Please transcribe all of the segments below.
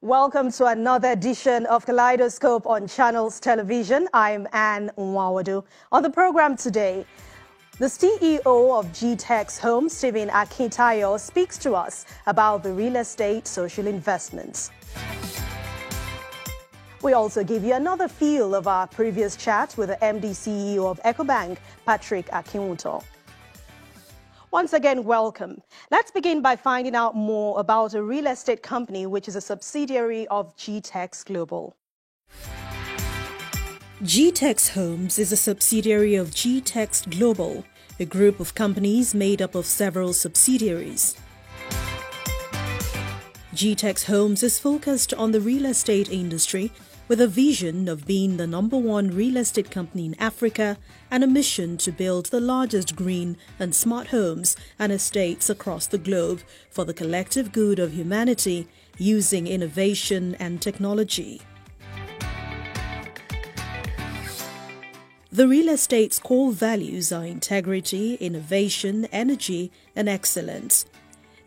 Welcome to another edition of Kaleidoscope on Channels Television. I'm Anne Nwawadu. On the program today, the CEO of GTEx Home, Stephen Akintayo, speaks to us about the real estate social investments. We also give you another feel of our previous chat with the MD CEO of Ecobank, Patrick Akinwuto. Once again, welcome. Let's begin by finding out more about a real estate company which is a subsidiary of GTEx Global. GTEx Homes is a subsidiary of GTEx Global, a group of companies made up of several subsidiaries. GTEx Homes is focused on the real estate industry with a vision of being the #1 real estate company in Africa and a mission to build the largest green and smart homes and estates across the globe for the collective good of humanity using innovation and technology. The real estate's core values are integrity, innovation, energy, and excellence.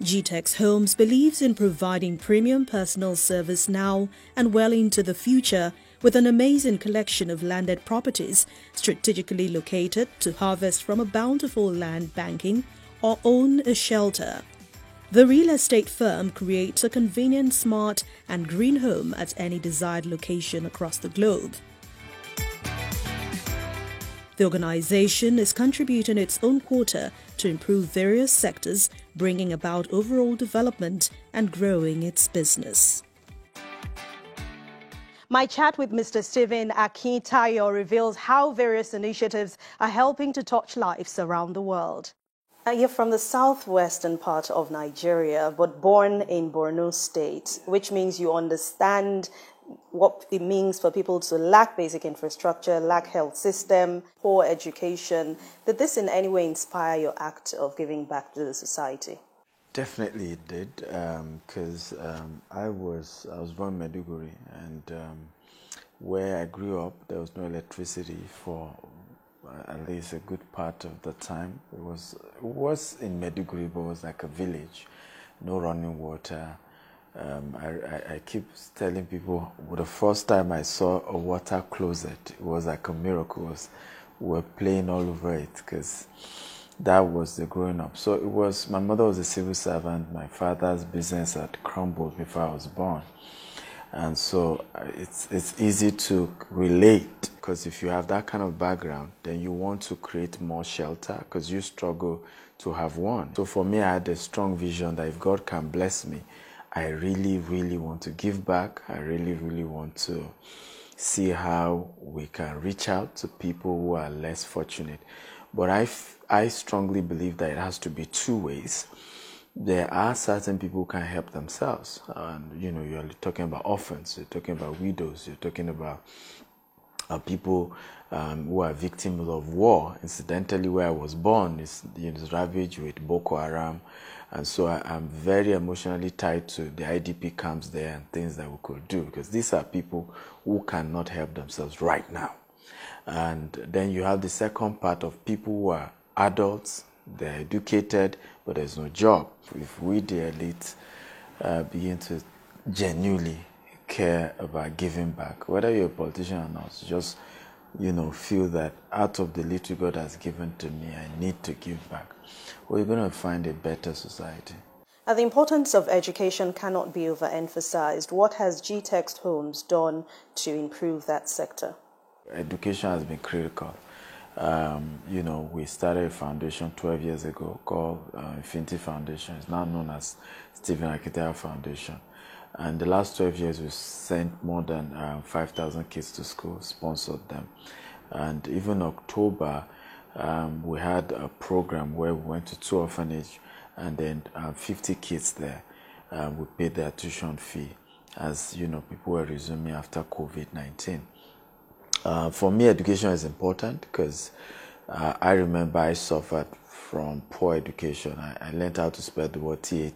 GTEx Homes believes in providing premium personal service now and well into the future with an amazing collection of landed properties strategically located to harvest from a bountiful land banking or own a shelter. The real estate firm creates a convenient, smart and green home at any desired location across the globe. The organization is contributing its own quota to improve various sectors, bringing about overall development and growing its business. My chat with Mr. Stephen Akintayo reveals how various initiatives are helping to touch lives around the world. You're from the southwestern part of Nigeria, but born in Borno State, which means you understand what it means for people to lack basic infrastructure, lack health system, poor education. Did this in any way inspire your act of giving back to the society? Definitely it did, because I was born in Maiduguri, and where I grew up, there was no electricity for at least a good part of the time. It was in Maiduguri, but it was like a village, no running water. I keep telling people, the first time I saw a water closet, it was like a miracle. We were playing all over it because that was the growing up. So it was, my mother was a civil servant. My father's business had crumbled before I was born. And so it's easy to relate, because if you have that kind of background, then you want to create more shelter because you struggle to have one. So for me, I had a strong vision that if God can bless me, I really, really want to give back. I really, really want to see how we can reach out to people who are less fortunate. But I strongly believe that it has to be two ways. There are certain people who can help themselves. And, you know, you're talking about orphans, you're talking about widows, you're talking about people who are victims of war. Incidentally, where I was born is ravaged with Boko Haram. And so I'm very emotionally tied to the IDP camps there and things that we could do, because these are people who cannot help themselves right now. And then you have the second part of people who are adults, they're educated, but there's no job. If we, the elite, begin to genuinely care about giving back, whether you're a politician or not, just, feel that out of the little God has given to me, I need to give back, we're going to find a better society. The importance of education cannot be overemphasized. What has GTEx Homes done to improve that sector? Education has been critical. We started a foundation 12 years ago called Infinity Foundation. It's now known as Stephen Akintayo Foundation. And the last 12 years, we've sent more than 5,000 kids to school, sponsored them. And even October, we had a program where we went to 2 orphanages, and then 50 kids there. We paid their tuition fee, as people were resuming after COVID-19. For me, education is important because I remember I suffered from poor education. I learned how to spell the word THE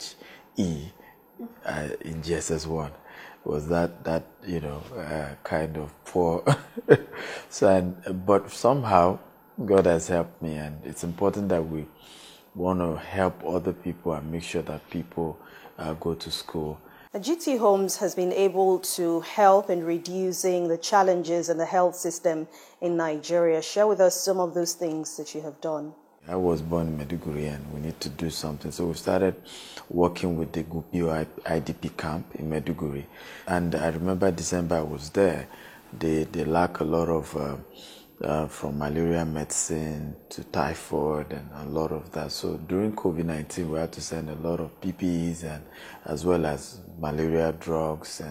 in GSS1. It was that kind of poor. But somehow God has helped me, and it's important that we want to help other people and make sure that people go to school. GT Homes has been able to help in reducing the challenges in the health system in Nigeria. Share with us some of those things that you have done. I was born in Maiduguri and we need to do something. So we started working with the Gupio IDP camp in Maiduguri. And I remember December I was there. They lack a lot of, from malaria medicine to typhoid and a lot of that. So during COVID-19, we had to send a lot of PPEs and as well as malaria drugs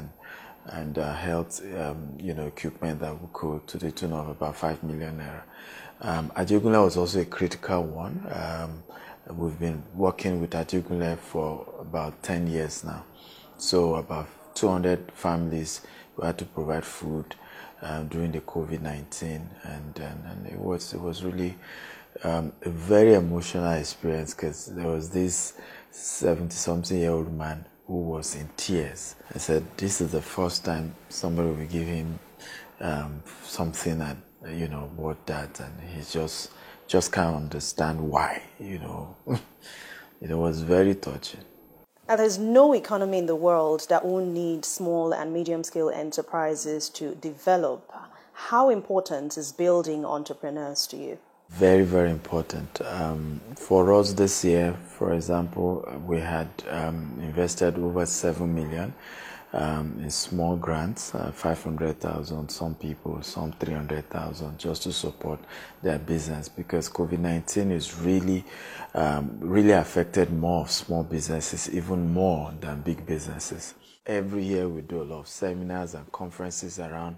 and health, equipment that we could to the tune of about 5 million naira. Ajegunle was also a critical one. We've been working with Ajegunle for about 10 years now. So about 200 families we had to provide food during the COVID-19, and it was really a very emotional experience because there was this 70-something-year-old man who was in tears. I said, this is the first time somebody will give him something that, what that, and he just can't understand why, It was very touching. And there's no economy in the world that won't need small and medium-scale enterprises to develop. How important is building entrepreneurs to you? Very, very important. For us this year, for example, we had invested over 7 million in small grants, 500,000, some people, some 300,000, just to support their business, because COVID-19 is really affected more of small businesses, even more than big businesses. Every year we do a lot of seminars and conferences around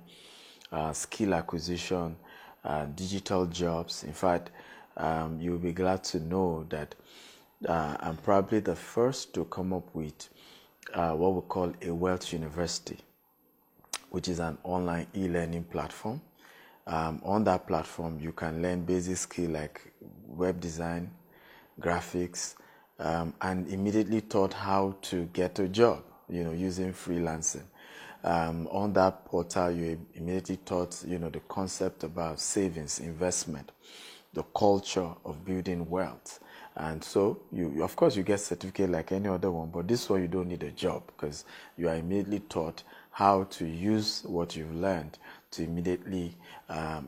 skill acquisition, digital jobs. In fact, you'll be glad to know that I'm probably the first to come up with what we call a Wealth University, which is an online e-learning platform. On that platform, you can learn basic skills like web design, graphics, and immediately taught how to get a job, using freelancing. On that portal, you immediately taught, the concept about savings, investment, the culture of building wealth. And so, of course, you get certificate like any other one, but this one you don't need a job because you are immediately taught how to use what you've learned to immediately,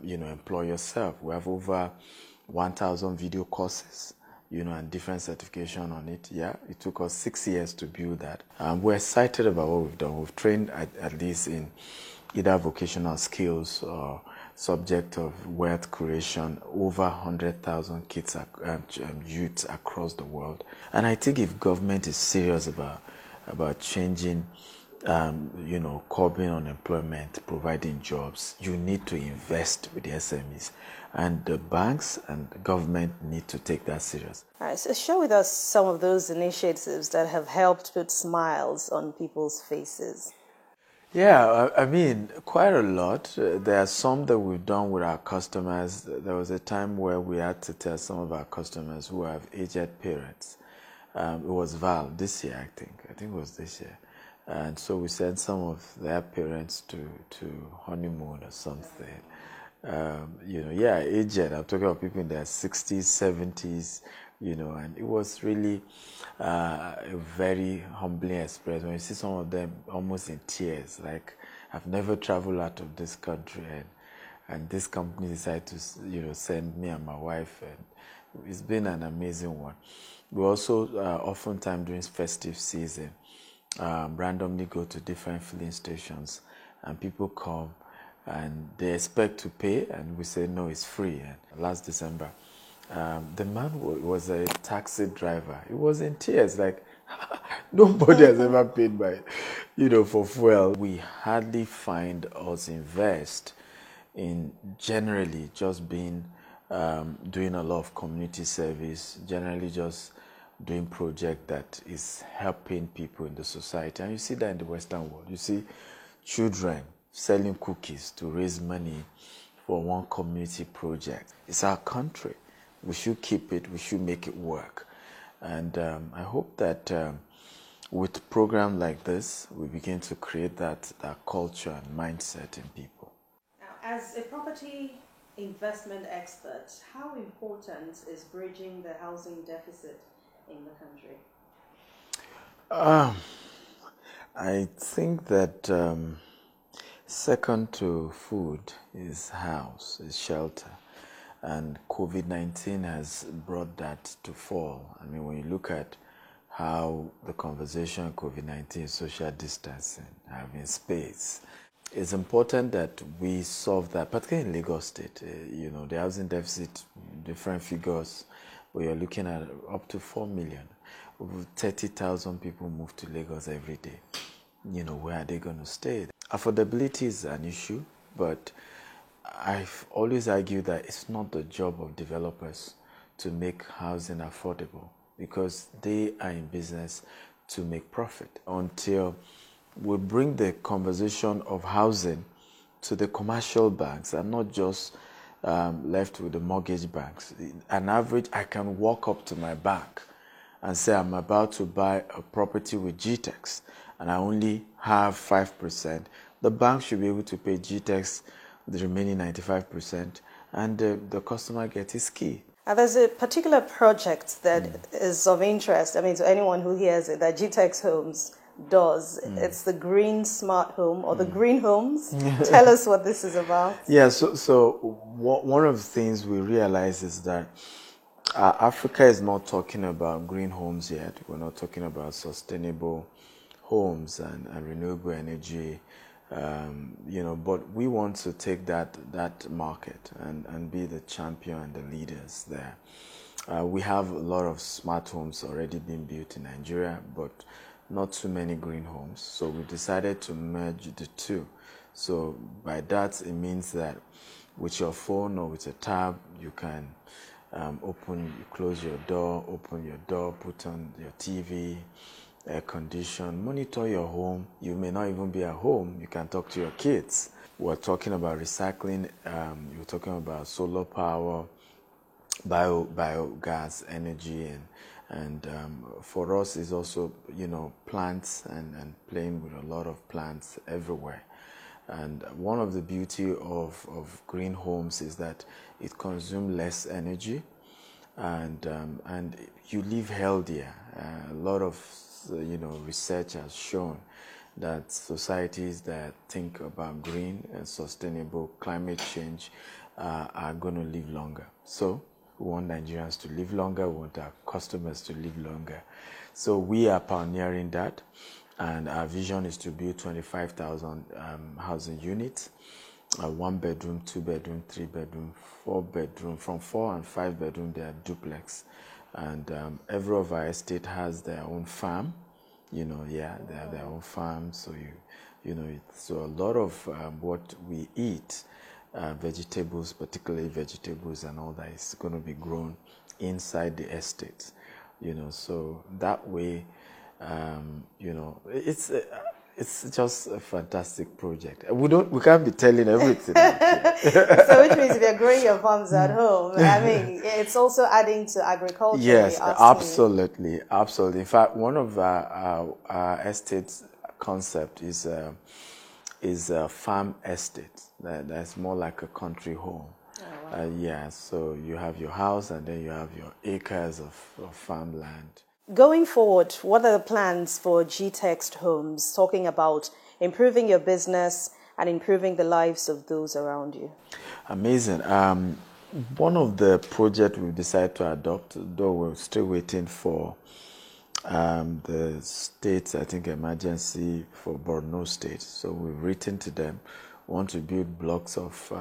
employ yourself. We have over 1,000 video courses, and different certification on it. Yeah, it took us 6 years to build that. We're excited about what we've done. We've trained at least in either vocational skills or subject of wealth creation over 100,000 kids, youths across the world. And I think if government is serious about changing, curbing unemployment, providing jobs, you need to invest with the SMEs. And the banks and the government need to take that serious. All right, so share with us some of those initiatives that have helped put smiles on people's faces. Yeah, I mean, quite a lot. There are some that we've done with our customers. There was a time where we had to tell some of our customers who have aged parents. It was Val this year, I think. I think it was this year. And so we sent some of their parents to honeymoon or something. Aged. I'm talking about people in their 60s, 70s, and it was really a very humbling experience when you see some of them almost in tears, like, I've never traveled out of this country, and this company decided to, send me and my wife, and it's been an amazing one. We also, oftentimes during festive season, randomly go to different filling stations, and people come, and they expect to pay, and we say, no, it's free. And last December, the man was a taxi driver. He was in tears, like, nobody has ever paid for fuel. We hardly find us invest in generally just being, doing a lot of community service, generally just doing project that is helping people in the society. And you see that in the Western world. You see children selling cookies to raise money for one community project. It's our country. We should keep it. We should make it work. And I hope that with programs like this, we begin to create that culture and mindset in people. Now, as a property investment expert, how important is bridging the housing deficit in the country? I think that second to food is house, is shelter. And COVID-19 has brought that to fall. I mean, when you look at how the conversation on COVID-19 is social distancing, having space, it's important that we solve that, particularly in Lagos State. The housing deficit, different figures, where you're looking at up to 4 million. Over 30,000 people move to Lagos every day. Where are they going to stay? Affordability is an issue, but I've always argued that it's not the job of developers to make housing affordable, because they are in business to make profit. Until we bring the conversation of housing to the commercial banks and not just left with the mortgage banks. On average, I can walk up to my bank and say I'm about to buy a property with GTEx and I only have 5%. The bank should be able to pay GTEx the remaining 95%, and the customer gets his key. And there's a particular project that is of interest, to anyone who hears it, that GTEx Homes does. It's the Green Smart Home, or the Green Homes. Tell us what this is about. Yeah, so one of the things we realize is that Africa is not talking about green homes yet. We're not talking about sustainable homes and renewable energy. But we want to take that market and be the champion and the leaders there. We have a lot of smart homes already being built in Nigeria, but not too many green homes. So we decided to merge the two. So by that, it means that with your phone or with a tab, you can close your door, open your door, put on your TV, air condition, monitor your home. You may not even be at home. You can talk to your kids. We're talking about recycling. You're talking about solar power, biogas energy, and for us is also plants and playing with a lot of plants everywhere. And one of the beauty of green homes is that it consumes less energy, and you live healthier. A lot of research has shown that societies that think about green and sustainable climate change are going to live longer. So we want Nigerians to live longer. We want our customers to live longer. So we are pioneering that, and our vision is to build 25,000 housing units. 1 bedroom, 2 bedroom, 3 bedroom, 4 bedroom. From 4 and 5 bedroom, they are duplex. And every of our estate has their own farm. They have their own farm. So so a lot of what we eat, vegetables, particularly vegetables and all that, is going to be grown inside the estate. So that way, it's just a fantastic project. We can't be telling everything. So which means if you're growing your farms at home, it's also adding to agriculture. Yes, absolutely. In fact, one of our estate's concept is a farm estate. That's more like a country home. Oh, wow. So you have your house and then you have your acres of farmland. Going forward, what are the plans for GTEx Homes, talking about improving your business and improving the lives of those around you? Amazing. One of the projects we decided to adopt, though we're still waiting for the state's, emergency for Borno State. So we've written to them. We want to build blocks of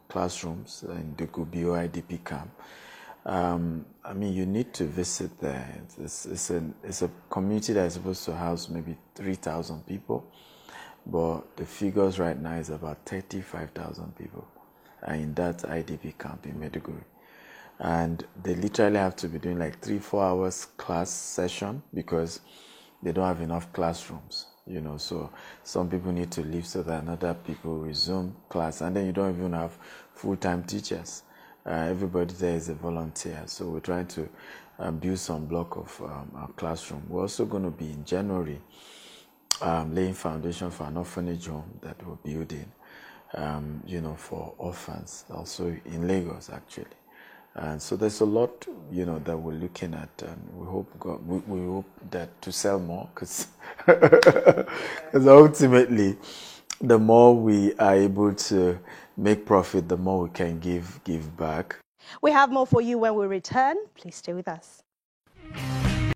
classrooms in the Gubio IDP camp. You need to visit there. It's a community that is supposed to house maybe 3,000 people, but the figures right now is about 35,000 people in that IDP camp in Maiduguri. And they literally have to be doing like 3-4 hours class session because they don't have enough classrooms. So some people need to leave so that other people resume class, and then you don't even have full-time teachers. Everybody there is a volunteer, so we're trying to build some block of our classroom. We're also going to be in January laying foundation for an orphanage home that we're building, for orphans, also in Lagos actually. And so there's a lot, that we're looking at, and we hope that to sell more, because ultimately, the more we are able to make profit, the more we can give back. We have more for you when we return. Please stay with us.